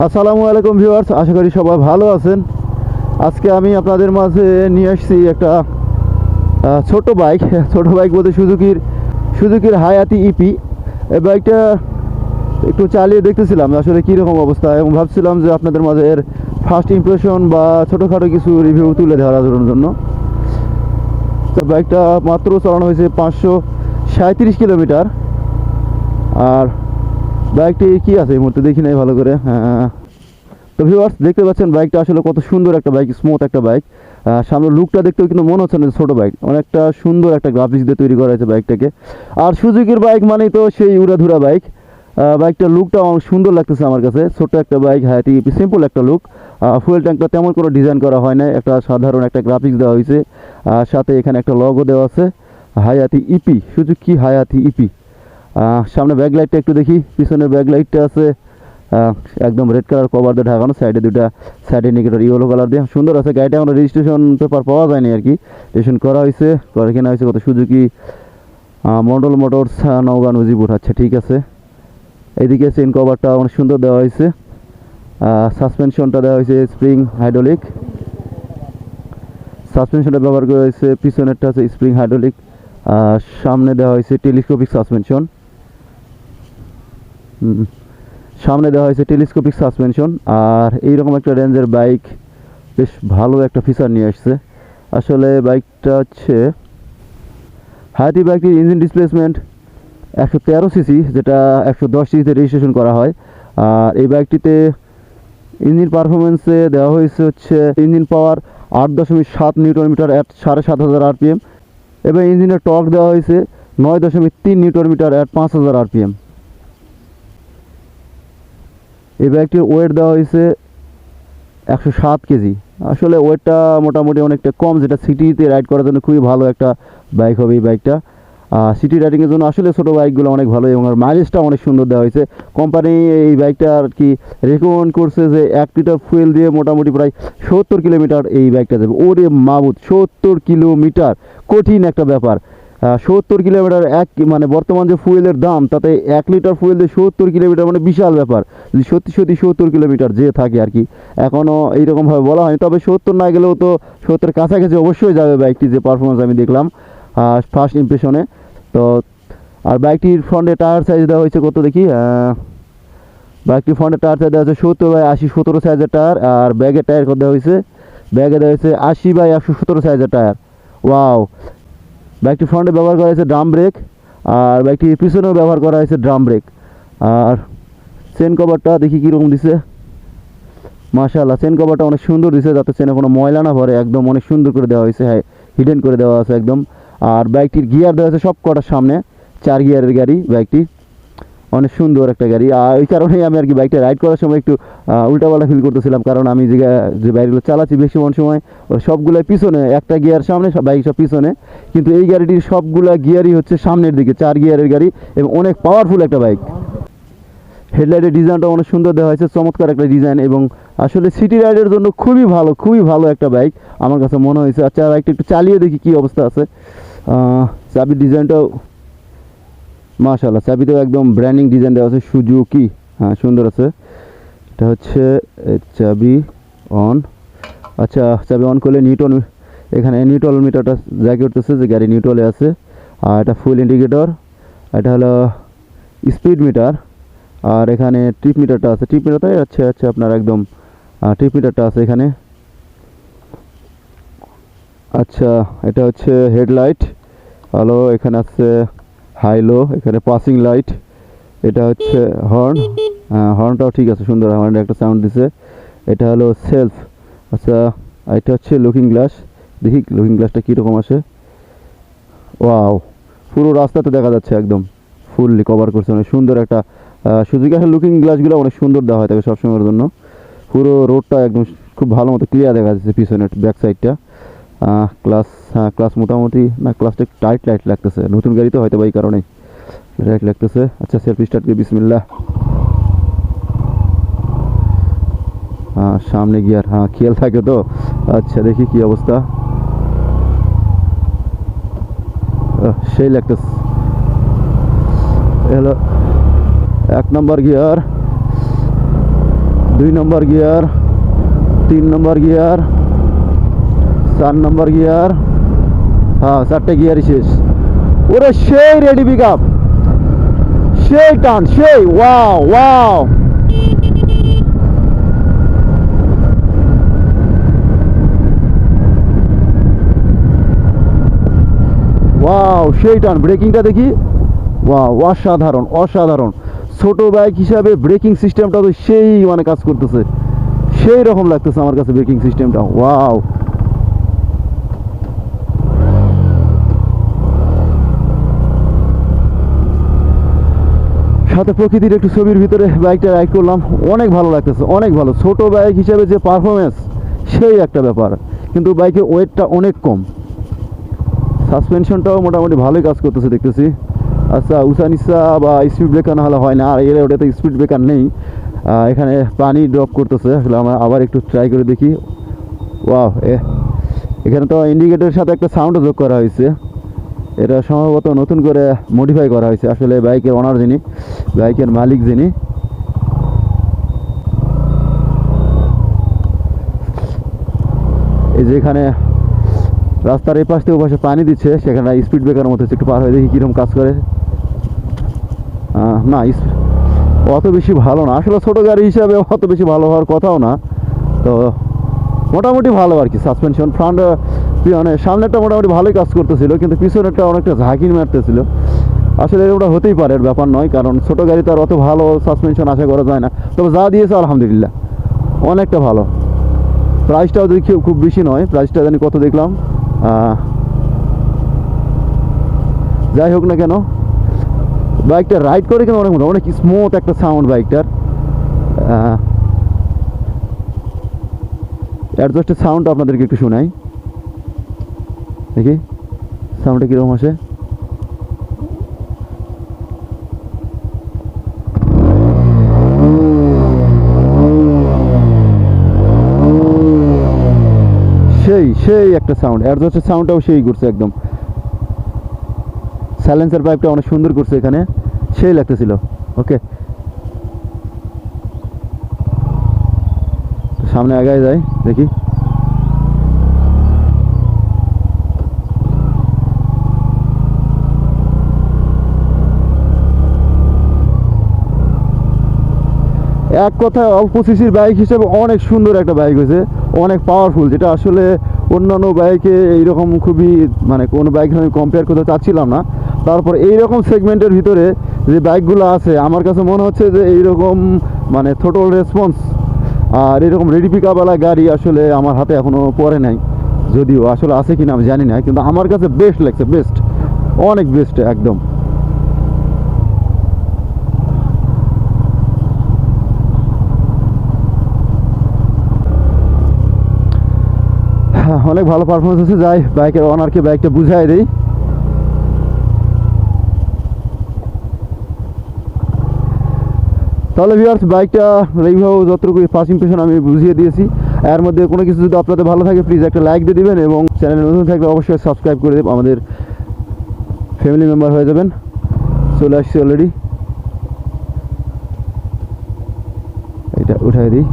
আসসালামু আলাইকুম ভিউয়ার্স, আশা করি সবাই ভালো আছেন। আজকে আমি আপনাদের মাঝে নিয়ে আসছি একটা ছোট বাইক বলতে সুজুকির হায়াতি ইপি। এই বাইকটা একটু চালিয়ে দেখতেছিলাম আসলে কীরকম অবস্থা, এবং ভাবছিলাম যে আপনাদের মাঝে এর ফার্স্ট ইমপ্রেশন বা ছোটোখাটো কিছু রিভিউ তুলে ধরার জন্য। তো বাইকটা মাত্র চালানো হয়েছে 537 কিলোমিটার। আর বাইকটি কি আছে এই মুহূর্তে দেখি নাই ভালো করে। তো ভিউয়ার্স, দেখতে পাচ্ছেন বাইকটা আসলে কত সুন্দর একটা বাইক, স্মুথ একটা বাইক। সামনে লুকটা দেখতেও কিন্তু মনে হচ্ছে না ছোটো বাইক, অনেকটা সুন্দর একটা গ্রাফিক্স দিয়ে তৈরি করা হয়েছে বাইকটাকে। আর সুজুকির বাইক মানেই তো সেই উড়াধুরা বাইক। বাইকটার লুকটা অনেক সুন্দর লাগতেছে আমার কাছে। ছোট্ট একটা বাইক, হায়াতি ইপি, সিম্পল একটা লুক। ফুয়েল ট্যাঙ্কটা তেমন কোনো ডিজাইন করা হয় না, একটা সাধারণ একটা গ্রাফিক্স দেওয়া হয়েছে। সাথে এখানে একটা লগো দেওয়া আছে, হায়াতি ইপি, সুজুকি হায়াতি ইপি। সামনে ব্যাকলাইটটা একটু দেখি, পিছনের ব্যাকলাইটটা আছে একদম রেড কালার কভার দিয়ে ঢাকানো, সাইডে দুটা সাইড ইন্ডিকেটর ইয়েলো কালার দিয়ে সুন্দর আছে। গাড়িটা এখন রেজিস্ট্রেশন পেপার পাওয়া যায়নি আর কি, রেজিস্ট্রেশন করা হয়েছে, করে কেনা হয়েছে কত সুজুকি মন্ডল মোটরস নওগাঁ নজিপুর। আচ্ছা ঠিক আছে। এইদিকে চেন কভারটা অনেক সুন্দর দেওয়া হয়েছে, সাসপেনশনটা দেওয়া হয়েছে স্প্রিং হাইড্রোলিক, সাসপেনশনটা ব্যবহার করা হয়েছে। পিছনেরটা আছে স্প্রিং হাইড্রোলিক, সামনে দেওয়া হয়েছে টেলিস্কোপিক সাসপেনশন, আর এইরকম একটা রেঞ্জের বাইক বেশ ভালো একটা ফিচার নিয়ে আসছে। আসলে বাইকটা হচ্ছে হায়াতি বাইকটির ইঞ্জিন ডিসপ্লেসমেন্ট 113 সিসি, যেটা 110 সিসিতে রেজিস্ট্রেশন করা হয়। আর এই বাইকটিতে ইঞ্জিন পারফরমেন্সে দেওয়া হয়েছে হচ্ছে engine power 8.7 newton metre at 7500 RPM, এবং ইঞ্জিনের টর্ক দেওয়া হয়েছে 9.3 নিউটন মিটার অ্যাট 5000 আরপিএম। এই বাইকটির ওয়েট দেওয়া হয়েছে 107 কেজি। আসলে ওয়েটটা মোটামুটি অনেকটা কম, যেটা সিটিতে রাইড করার জন্য খুবই ভালো একটা বাইক হবে এই বাইকটা। সিটি রাইডিংয়ের জন্য আসলে ছোটো বাইকগুলো অনেক ভালো, এবং আর মাইলেজটা অনেক সুন্দর দেওয়া হয়েছে। কোম্পানি এই বাইকটা আর কি রেকমেন্ড করছে যে 1 লিটার ফুয়েল দিয়ে মোটামুটি প্রায় 70 কিলোমিটার এই বাইকটা যাবে। ওরে মাবুদ, 70 কিলোমিটার, কঠিন একটা ব্যাপার। 70 কিলোমিটার মানে বর্তমান যে ফুয়েলের দাম, তাতে 1 লিটার ফুয়েল দিয়ে 70 কিলোমিটার মানে বিশাল ব্যাপার। যদি সত্যি 70 কিলোমিটার যে থাকে আর কি, এখনও এইরকমভাবে বলা হয়নি, তবে 70 না গেলেও তো 70 কাছাকাছি অবশ্যই যাবে বাইকটি, যে পারফরমেন্স আমি দেখলাম ফার্স্ট ইমপ্রেশনে। তো আর বাইকটির ফ্রন্টে টায়ার সাইজ দেওয়া হয়েছে কত দেখি, বাইকটির ফ্রন্টে টায়ার সাইজ দেওয়া হয়েছে 70/80 17 সাইজের টায়ার। আর ব্যাগের টায়ার কত দেওয়া হয়েছে, ব্যাগে দেওয়া হয়েছে 80/117 সাইজের টায়ার। ওয়াও। বাইকটির ফ্রন্টে ব্যবহার করা হয়েছে ড্রাম ব্রেক, আর বাইকটির পিছনেও ব্যবহার করা হয়েছে ড্রাম ব্রেক। আর চেন কভারটা দেখি কীরকম দিছে, মাশাআল্লাহ চেন কভারটা অনেক সুন্দর দিছে, যাতে চেনে কোনো ময়লা না ভরে, একদম অনেক সুন্দর করে দেওয়া হয়েছে, হ্যাঁ হিডেন করে দেওয়া আছে একদম। আর বাইকটির গিয়ার দেওয়া আছে সব কটার সামনে, 4 গিয়ারের গাড়ি বাইকটি, অনেক সুন্দর একটা গাড়ি। আর এই কারণেই আমি আর কি বাইকটা রাইড করার সময় একটু উল্টাপাল্টা ফিল করতেছিলাম, কারণ আমি যে বাইকগুলো চালাচ্ছি বেশি সময় সবগুলো পিছনে, একটা গিয়ার সামনে, বাইক সব পিছনে, কিন্তু এই গাড়িটির সবগুলা গিয়ারই হচ্ছে সামনের দিকে, 4 গিয়ারের গাড়ি, এবং অনেক পাওয়ারফুল একটা বাইক। হেডলাইটের ডিজাইনটা অনেক সুন্দর দেওয়া হয়েছে, চমৎকার একটা ডিজাইন, এবং আসলে সিটি রাইডের জন্য খুবই ভালো একটা বাইক আমার কাছে মনে হয়েছে। আচ্ছা বাইকটা একটু চালিয়ে দেখি কী অবস্থা আছে। চাবির ডিজাইনটাও মাশাআল্লাহ, চাবিতেও একদম ব্র্যান্ডিং ডিজাইন দেওয়া আছে সুজুকি, হ্যাঁ সুন্দর আছে। এটা হচ্ছে চাবি অন। আচ্ছা চাবি অন করলে নিউটন, এখানে নিউট্রাল মিটারটা জায়গা করতেছে যে গাড়ি নিউট্রালে আছে। আর এটা ফুল ইন্ডিকেটর, এটা হলো স্পিড মিটার, আর এখানে ট্রিপ মিটারটা আছে, ট্রিপ মিটারটা আচ্ছা আপনার একদম ট্রিপ মিটারটা আছে এখানে। আচ্ছা এটা হচ্ছে হেডলাইট, হ্যালো, এখানে আছে হাই লো, এখানে পাসিং লাইট, এটা হচ্ছে হর্ন, হর্নটাও ঠিক আছে, সুন্দর হর্নের একটা সাউন্ড দিছে। এটা হলো সেলফ। আচ্ছা এটা হচ্ছে লুকিং গ্লাস, দেখি লুকিং গ্লাসটা কীরকম আসে। ওয়াও, পুরো রাস্তাতে দেখা যাচ্ছে, একদম ফুললি কভার করছে, অনেক সুন্দর একটা সুজুকি। আসলে লুকিং গ্লাসগুলো অনেক সুন্দর দেওয়া হয় থাকে সবসময়ের জন্য, পুরো রোডটা একদম খুব ভালো মতো ক্লিয়ার দেখা যাচ্ছে পিছনের ব্যাক সাইডটা। ক্লাস মোটামুটি না, ক্লাসটা টাইট লাগতেছে, নতুন গাড়ি তো হয়তো বা এই কারণেই টাইট লাগতেছে। আচ্ছা সেলফ স্টার্ট করে বিসমিল্লাহ। সামনে গিয়ার, খেয়াল থাকে তো। আচ্ছা দেখি কি অবস্থা, সেই লাগতেছে। হলো 1 নম্বর গিয়ার, 2 নম্বর গিয়ার, 3 নম্বর গিয়ার, 4 নম্বর গিয়ার, হ্যাঁ 4টে গিয়ারই শেষ। ওরে সেই রেডি পিক আপ, সেই টান, সেই ওয়াও ওয়াও। ওয়াও সেই টান, ব্রেকিংটা দেখি, ওয়াও অসাধারণ অসাধারণ। ছোট বাইক হিসাবে ব্রেকিং সিস্টেমটা তো সেই মানে কাজ করতেছে, সেই রকম লাগতেছে আমার কাছে ব্রেকিং সিস্টেমটা, ওয়াও। সাথে প্রকৃতির একটু ছবির ভিতরে বাইকটা রাইড করলাম, অনেক ভালো লাগতেছে, অনেক ভালো। ছোট বাইক হিসাবে যে পারফরমেন্স সেই একটা ব্যাপার, কিন্তু বাইকের ওয়েটটা অনেক কম। সাসপেনশনটাও মোটামুটি ভালোই কাজ করতেছে দেখতেছি। আচ্ছা উঁচা নিচা বা স্পিড ব্রেকার না হলে হয় না, আর এর ওটাতে স্পিড ব্রেকার নেই। এখানে পানি ড্রপ করতেছে, আসলে আমরা আবার একটু ট্রাই করে দেখি। ওয়াও, এখানে তো ইন্ডিকেটরের সাথে একটা সাউন্ডও যোগ করা হয়েছে, এটা সম্ভবত নতুন করে মডিফাই করা হয়েছে। আসলে বাইকের ওনার যিনি, বাইকের মালিক যিনি, এই যে এখানে রাস্তার এই পাশ থেকে পাশে পানি দিচ্ছে, সেখানে স্পিড ব্রেকার মতো একটু পার হয়ে দেখি কীরকম কাজ করে। না অত বেশি ভালো না, আসলে ছোটো গাড়ি হিসাবে অত বেশি ভালো হওয়ার কথাও না, তো মোটামুটি ভালো আর কি। সাসপেনশন ফ্রন্ট মানে সামনেরটা মোটামুটি ভালোই কাজ করতেছিল, কিন্তু পিছনেরটা অনেকটা ঝাঁকির মারতেছিল। আসলে ওটা হতেই পারে, এর ব্যাপার নয়, কারণ ছোটো গাড়িতে আর অত ভালো সাসপেনশন আশা করা যায় না। তবে যা দিয়েছে আলহামদুলিল্লাহ অনেকটা ভালো। প্রাইসটাও দেখি খুব বেশি নয়, প্রাইসটা জানি কত দেখলাম। যাই হোক না কেন, বাইকটা রাইড করে কিন্তু অনেক স্মুথ একটা সাউন্ড বাইকটার। অ্যাডজাস্টের সাউন্ড আপনাদেরকে একটু শোনাই, দেখি সাউন্ডটা কীরকম আসে। সেই একটা সাউন্ড, অ্যাডজাস্টের সাউন্ডটাও সেই করছে একদম। সাইলেন্সার পাইপটা অনেক সুন্দর করছে এখানে, সেই লাগতেছিল। ওকে, সামনে আগায় যাই দেখি। এক কথায় অল্প সিসির বাইক হিসেবে অনেক সুন্দর একটা বাইক হয়েছে, অনেক পাওয়ারফুল, যেটা আসলে অন্যান্য বাইকে এইরকম খুবই মানে কোনো বাইক আমি কম্পেয়ার করতে চাচ্ছিলাম না। তারপর এইরকম সেগমেন্টের ভিতরে যে বাইকগুলো আছে, আমার কাছে মনে হচ্ছে যে এইরকম মানে থ্রোটল রেসপন্স আর এরকম রেডি পিকআপওয়ালা গাড়ি আসলে আমার হাতে এখনও পড়ে নাই, যদিও আসলে আছে কিনা আমি জানি না, কিন্তু আমার কাছে বেস্ট লাগছে, বেস্ট, অনেক বেস্ট একদম। অনেক ভালো পারফরমেন্স আছে। যাই বাইকের ওনারকে বাইকটা বুঝাই দেই। তাহলে ভিউয়ার্স, বাইকটা এইভাবে যতটুকু ফার্স্ট ইমপ্রেশন আমি বুঝিয়ে দিয়েছি। এর মধ্যে কোনো কিছু যদি আপনাদের ভালো থাকে প্লিজ একটা লাইক দিয়ে দিবেন, এবং চ্যানেলে নতুন থাকলে অবশ্যই সাবস্ক্রাইব করে দেবেন, আমাদের ফ্যামিলি মেম্বার হয়ে যাবেন। চলে আসছি অলরেডি, এটা উঠাই দিই।